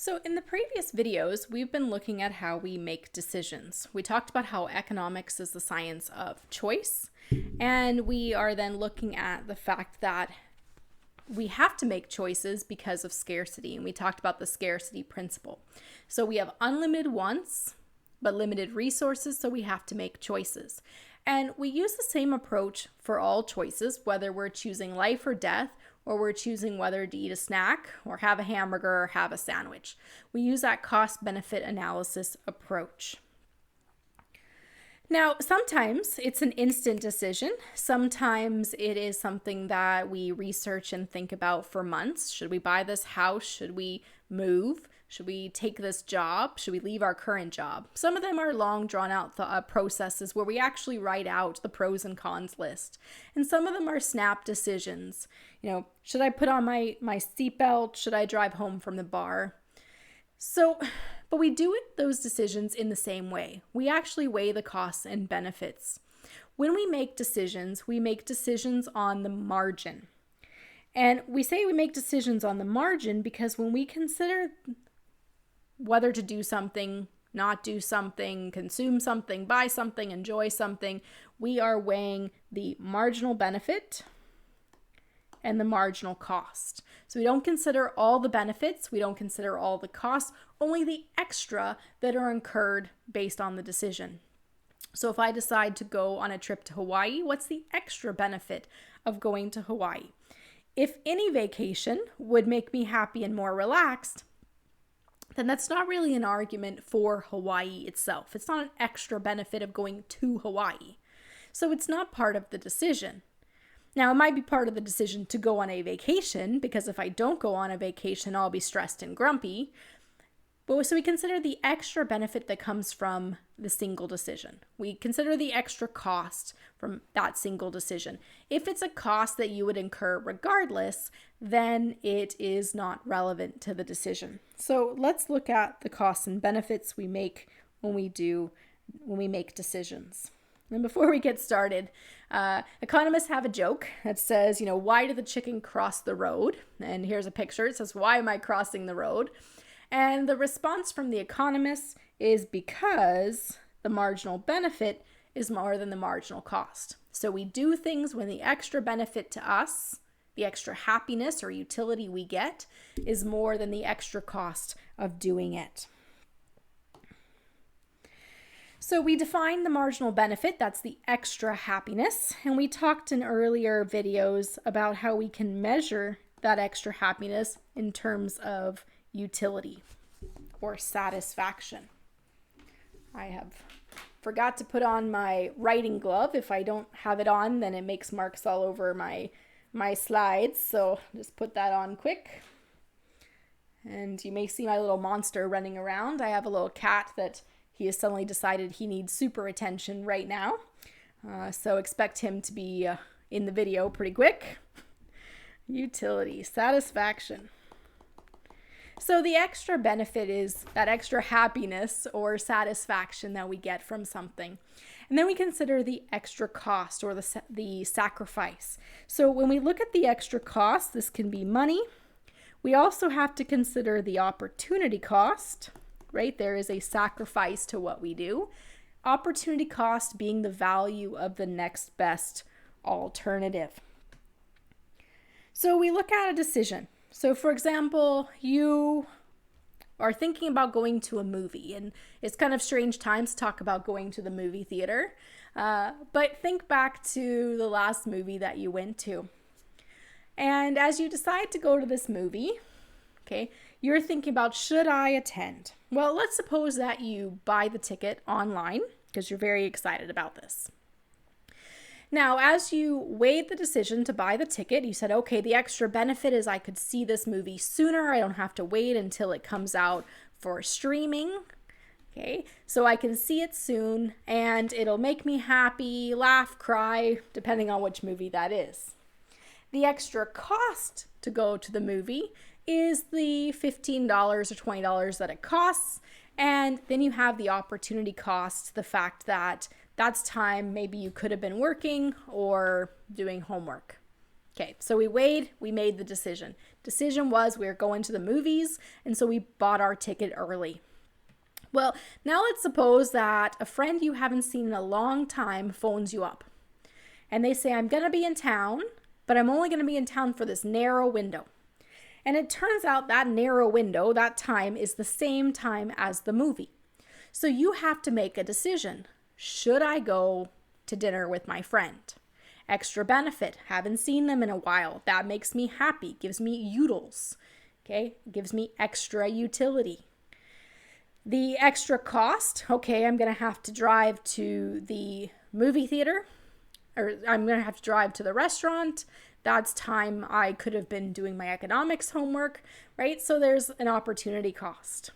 So in the previous videos, we've been looking at how we make decisions. We talked about how economics is the science of choice, and we are then looking at the fact that we have to make choices because of scarcity, and we talked about the scarcity principle. So we have unlimited wants, but limited resources, so we have to make choices. And we use the same approach for all choices, whether we're choosing life or death, or we're choosing whether to eat a snack or have a hamburger or have a sandwich. We use that cost-benefit analysis approach. Now, sometimes it's an instant decision. Sometimes it is something that we research and think about for months. Should we buy this house? Should we move? Should we take this job? Should we leave our current job? Some of them are long drawn out processes where we actually write out the pros and cons list. And some of them are snap decisions. Should I put on my seatbelt? Should I drive home from the bar? But we do those decisions in the same way. We actually weigh the costs and benefits. When we make decisions on the margin. And we say we make decisions on the margin because when we consider whether to do something, not do something, consume something, buy something, enjoy something, we are weighing the marginal benefit and the marginal cost. So we don't consider all the benefits, we don't consider all the costs, only the extra that are incurred based on the decision. So if I decide to go on a trip to Hawaii, what's the extra benefit of going to Hawaii? If any vacation would make me happy and more relaxed, then that's not really an argument for Hawaii itself. It's not an extra benefit of going to Hawaii. So it's not part of the decision. Now, it might be part of the decision to go on a vacation, because if I don't go on a vacation, I'll be stressed and grumpy. So we consider the extra benefit that comes from the single decision. We consider the extra cost from that single decision. If it's a cost that you would incur regardless, then it is not relevant to the decision. So let's look at the costs and benefits we make when we make decisions. And before we get started, economists have a joke that says, why did the chicken cross the road? And here's a picture. It says, why am I crossing the road? And the response from the economists is because the marginal benefit is more than the marginal cost. So we do things when the extra benefit to us, the extra happiness or utility we get, is more than the extra cost of doing it. So we define the marginal benefit, that's the extra happiness, and we talked in earlier videos about how we can measure that extra happiness in terms of utility or satisfaction. I have forgot to put on my writing glove. If I don't have it on, then it makes marks all over my slides, so just put that on quick. And you may see my little monster running around. I have a little cat that he has suddenly decided he needs super attention right now. So expect him to be in the video pretty quick. Utility, satisfaction. So the extra benefit is that extra happiness or satisfaction that we get from something. And then we consider the extra cost or the sacrifice. So when we look at the extra cost, this can be money. We also have to consider the opportunity cost, right? There is a sacrifice to what we do. Opportunity cost being the value of the next best alternative. So we look at a decision. So for example, you are thinking about going to a movie, and it's kind of strange times to talk about going to the movie theater, but think back to the last movie that you went to. And as you decide to go to this movie, okay, you're thinking about, should I attend? Well, let's suppose that you buy the ticket online because you're very excited about this. Now, as you weighed the decision to buy the ticket, you said, okay, the extra benefit is I could see this movie sooner. I don't have to wait until it comes out for streaming. Okay, so I can see it soon and it'll make me happy, laugh, cry, depending on which movie that is. The extra cost to go to the movie is the $15 or $20 that it costs. And then you have the opportunity cost, the fact that that's time maybe you could have been working or doing homework. Okay, so we made the decision. Decision was we were going to the movies, and so we bought our ticket early. Well, now let's suppose that a friend you haven't seen in a long time phones you up. And they say, I'm going to be in town, but I'm only going to be in town for this narrow window. And it turns out that narrow window, that time, is the same time as the movie. So you have to make a decision. Should I go to dinner with my friend? Extra benefit, haven't seen them in a while. That makes me happy, gives me utils, okay? Gives me extra utility. The extra cost, okay, I'm going to have to drive to the movie theater, or I'm going to have to drive to the restaurant. That's time I could have been doing my economics homework, right? So there's an opportunity cost.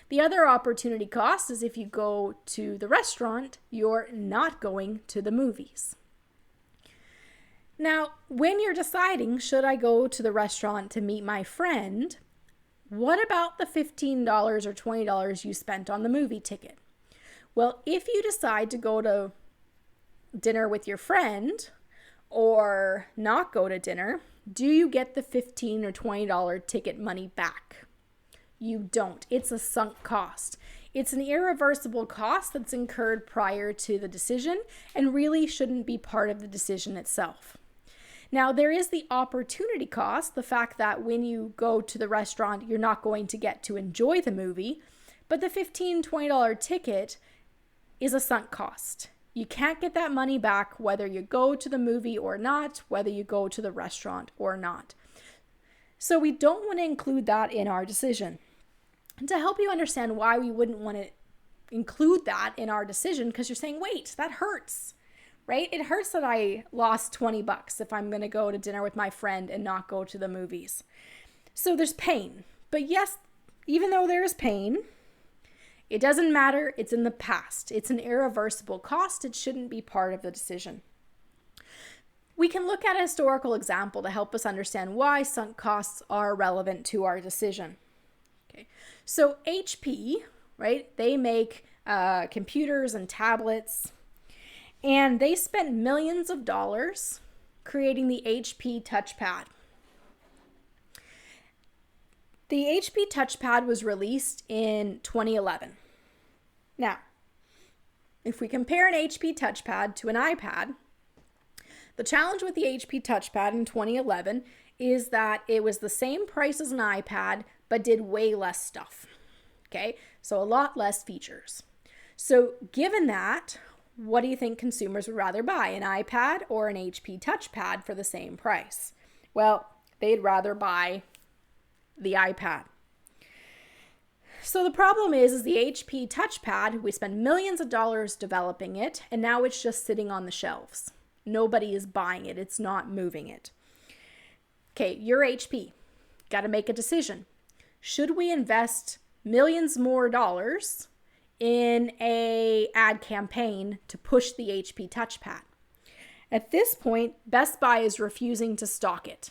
The other opportunity cost is if you go to the restaurant, you're not going to the movies. Now, when you're deciding, should I go to the restaurant to meet my friend, what about the $15 or $20 you spent on the movie ticket? Well, if you decide to go to dinner with your friend or not go to dinner, do you get the $15 or $20 ticket money back? You don't. It's a sunk cost. It's an irreversible cost that's incurred prior to the decision and really shouldn't be part of the decision itself. Now, there is the opportunity cost, the fact that when you go to the restaurant, you're not going to get to enjoy the movie, but the $15, $20 ticket is a sunk cost. You can't get that money back whether you go to the movie or not, whether you go to the restaurant or not. So we don't want to include that in our decision. And to help you understand why we wouldn't want to include that in our decision, because you're saying, wait, that hurts. Right? It hurts that I lost $20 if I'm going to go to dinner with my friend and not go to the movies. So there's pain. But yes, even though there's pain, it doesn't matter. It's in the past. It's an irreversible cost. It shouldn't be part of the decision. We can look at a historical example to help us understand why sunk costs are relevant to our decision. Okay. So HP, right? They make computers and tablets. And they spent millions of dollars creating the HP touchpad. The HP touchpad was released in 2011. Now, if we compare an HP touchpad to an iPad, the challenge with the HP touchpad in 2011 is that it was the same price as an iPad, but did way less stuff. Okay, so a lot less features. So given that, what do you think consumers would rather buy, an iPad or an HP touchpad for the same price? Well, they'd rather buy the iPad. So the problem is the HP touchpad, we spend millions of dollars developing it, and now it's just sitting on the shelves. Nobody is buying it. It's not moving it. Okay, you're HP. Got to make a decision. Should we invest millions more dollars in a ad campaign to push the HP touchpad? At this point, Best Buy is refusing to stock it.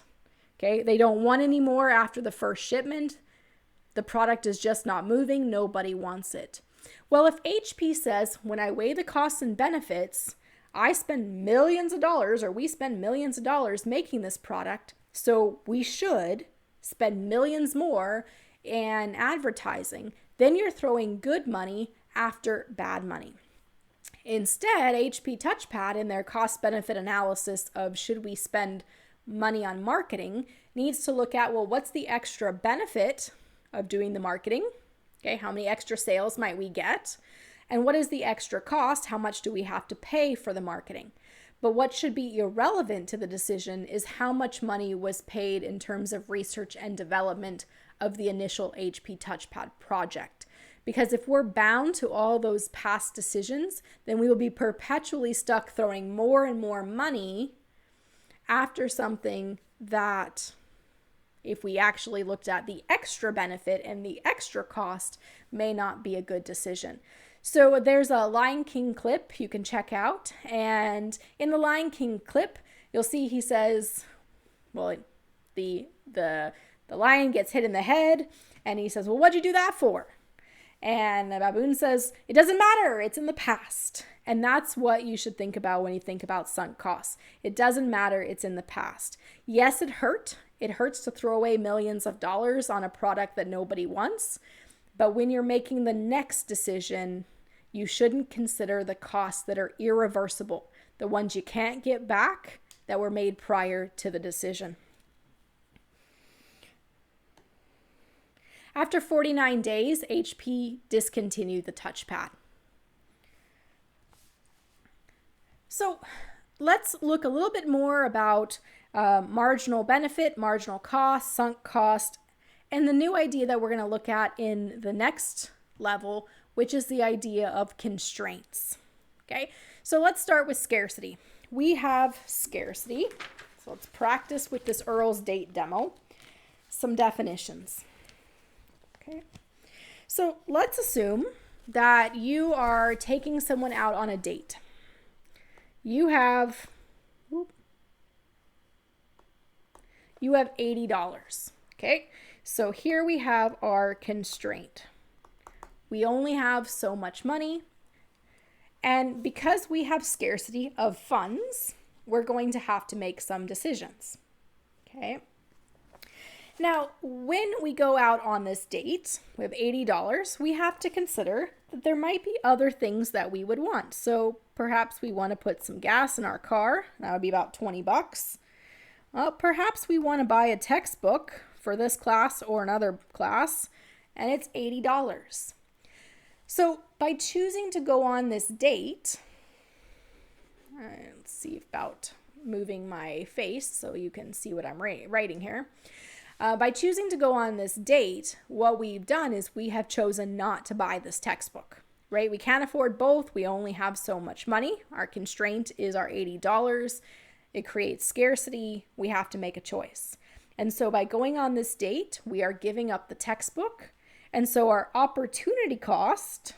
Okay, they don't want any more after the first shipment. The product is just not moving. Nobody wants it. Well, if HP says, when I weigh the costs and benefits, I spend millions of dollars, or we spend millions of dollars making this product, so we should spend millions more in advertising, then you're throwing good money after bad money. Instead, HP Touchpad, in their cost-benefit analysis of should we spend money on marketing, needs to look at, well, what's the extra benefit of doing the marketing? Okay, how many extra sales might we get? And what is the extra cost? How much do we have to pay for the marketing? But what should be irrelevant to the decision is how much money was paid in terms of research and development of the initial HP Touchpad project. Because if we're bound to all those past decisions, then we will be perpetually stuck throwing more and more money after something that, if we actually looked at the extra benefit and the extra cost, may not be a good decision. So there's a Lion King clip you can check out. And in the Lion King clip, you'll see he says, well, the lion gets hit in the head and he says, well, what'd you do that for? And the baboon says, it doesn't matter, it's in the past. And that's what you should think about when you think about sunk costs. It doesn't matter, it's in the past. Yes, it hurt. It hurts to throw away millions of dollars on a product that nobody wants. But when you're making the next decision, you shouldn't consider the costs that are irreversible, the ones you can't get back that were made prior to the decision. After 49 days, HP discontinued the touchpad. So let's look a little bit more about marginal benefit, marginal cost, sunk cost, and the new idea that we're going to look at in the next level, which is the idea of constraints. Okay, so let's start with scarcity. We have scarcity. So let's practice with this Earl's Date demo. Some definitions. Okay, so let's assume that you are taking someone out on a date. You have $80. Okay, so here we have our constraint. We only have so much money. And because we have scarcity of funds, we're going to have to make some decisions. Okay. Now, when we go out on this date with $80, we have to consider that there might be other things that we would want. So perhaps we want to put some gas in our car. That would be about $20. Perhaps we want to buy a textbook for this class or another class, and it's $80. So by choosing to go on this date, let's see about moving my face so you can see what I'm writing here. By choosing to go on this date, what we've done is we have chosen not to buy this textbook, right? We can't afford both. We only have so much money. Our constraint is our $80. It creates scarcity. We have to make a choice. And so by going on this date, we are giving up the textbook. And so our opportunity cost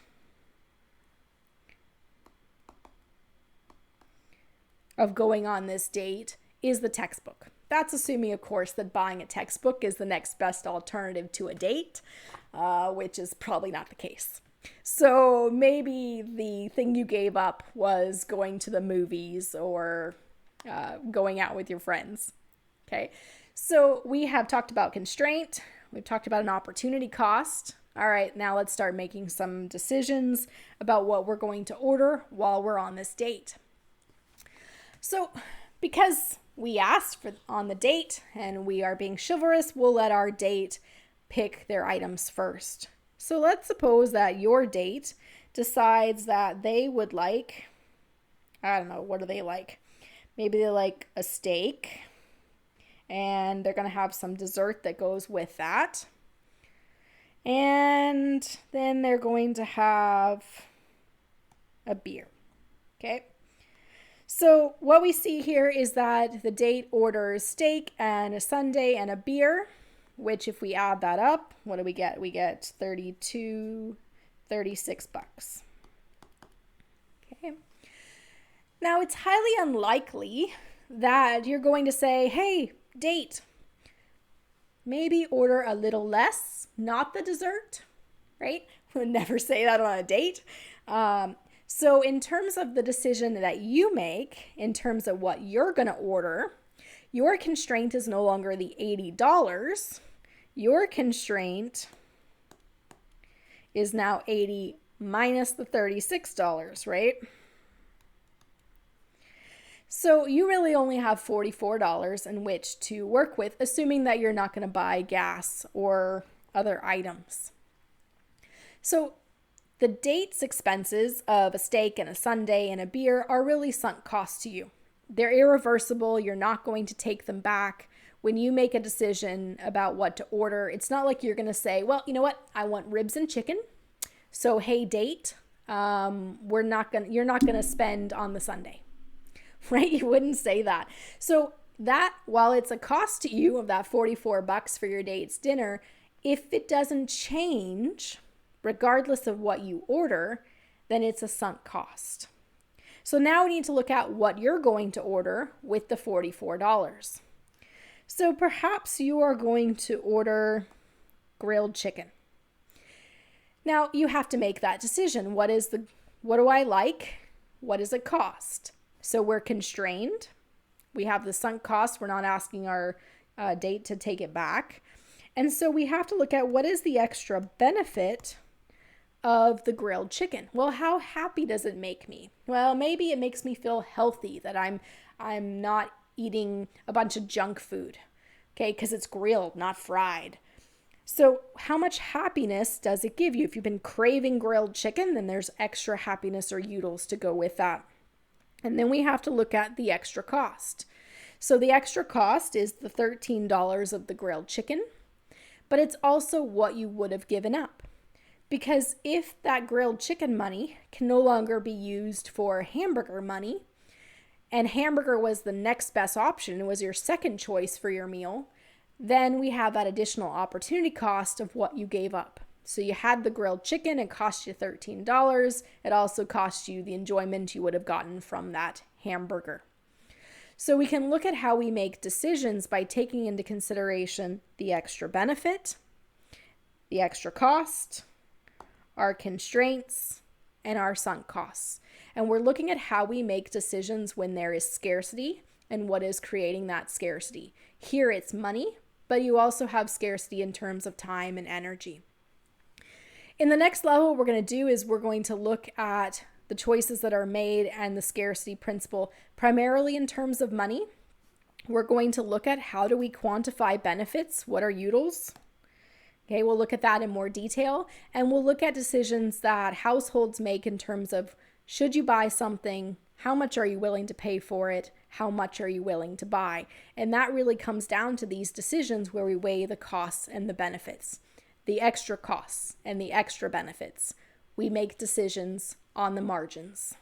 of going on this date is the textbook. That's assuming, of course, that buying a textbook is the next best alternative to a date, which is probably not the case. So maybe the thing you gave up was going to the movies or going out with your friends. Okay, so we have talked about constraint. We've talked about an opportunity cost. All right, now let's start making some decisions about what we're going to order while we're on this date. So because we asked on the date and we are being chivalrous, we'll let our date pick their items first. So let's suppose that your date decides that they would like, I don't know, what do they like? Maybe they like a steak and they're going to have some dessert that goes with that. And then they're going to have a beer. Okay. So what we see here is that the date orders steak and a sundae and a beer, which if we add that up, what do we get? We get $36. Okay. Now it's highly unlikely that you're going to say, hey, date, maybe order a little less, not the dessert, right? We'll never say that on a date. So in terms of the decision that you make, in terms of what you're going to order, your constraint is no longer the $80. Your constraint is now $80 minus the $36, right? So you really only have $44 in which to work with, assuming that you're not going to buy gas or other items. So the date's expenses of a steak and a sundae and a beer are really sunk costs to you. They're irreversible. You're not going to take them back. When you make a decision about what to order, it's not like you're going to say, well, you know what? I want ribs and chicken. So, hey, date, you're not going to spend on the sundae, right? You wouldn't say that. So that, while it's a cost to you of that $44 for your date's dinner, if it doesn't change, regardless of what you order, then it's a sunk cost. So now we need to look at what you're going to order with the $44. So perhaps you are going to order grilled chicken. Now you have to make that decision. What do I like? What does it cost? So we're constrained. We have the sunk cost. We're not asking our date to take it back. And so we have to look at what is the extra benefit of the grilled chicken. Well, how happy does it make me? Well, maybe it makes me feel healthy, that I'm not eating a bunch of junk food, okay, because it's grilled, not fried. So how much happiness does it give you? If you've been craving grilled chicken, then there's extra happiness or utils to go with that. And then we have to look at the extra cost. So the extra cost is the $13 of the grilled chicken, but it's also what you would have given up. Because if that grilled chicken money can no longer be used for hamburger money, and hamburger was the next best option, it was your second choice for your meal, then we have that additional opportunity cost of what you gave up. So you had the grilled chicken, it cost you $13. It also cost you the enjoyment you would have gotten from that hamburger. So we can look at how we make decisions by taking into consideration the extra benefit, the extra cost, our constraints, and our sunk costs. And we're looking at how we make decisions when there is scarcity and what is creating that scarcity. Here it's money, but you also have scarcity in terms of time and energy. In the next level, what we're going to do is we're going to look at the choices that are made and the scarcity principle, primarily in terms of money. We're going to look at how do we quantify benefits? What are utils? Okay, we'll look at that in more detail, and we'll look at decisions that households make in terms of should you buy something, how much are you willing to pay for it, how much are you willing to buy? And that really comes down to these decisions where we weigh the costs and the benefits, the extra costs and the extra benefits. We make decisions on the margins.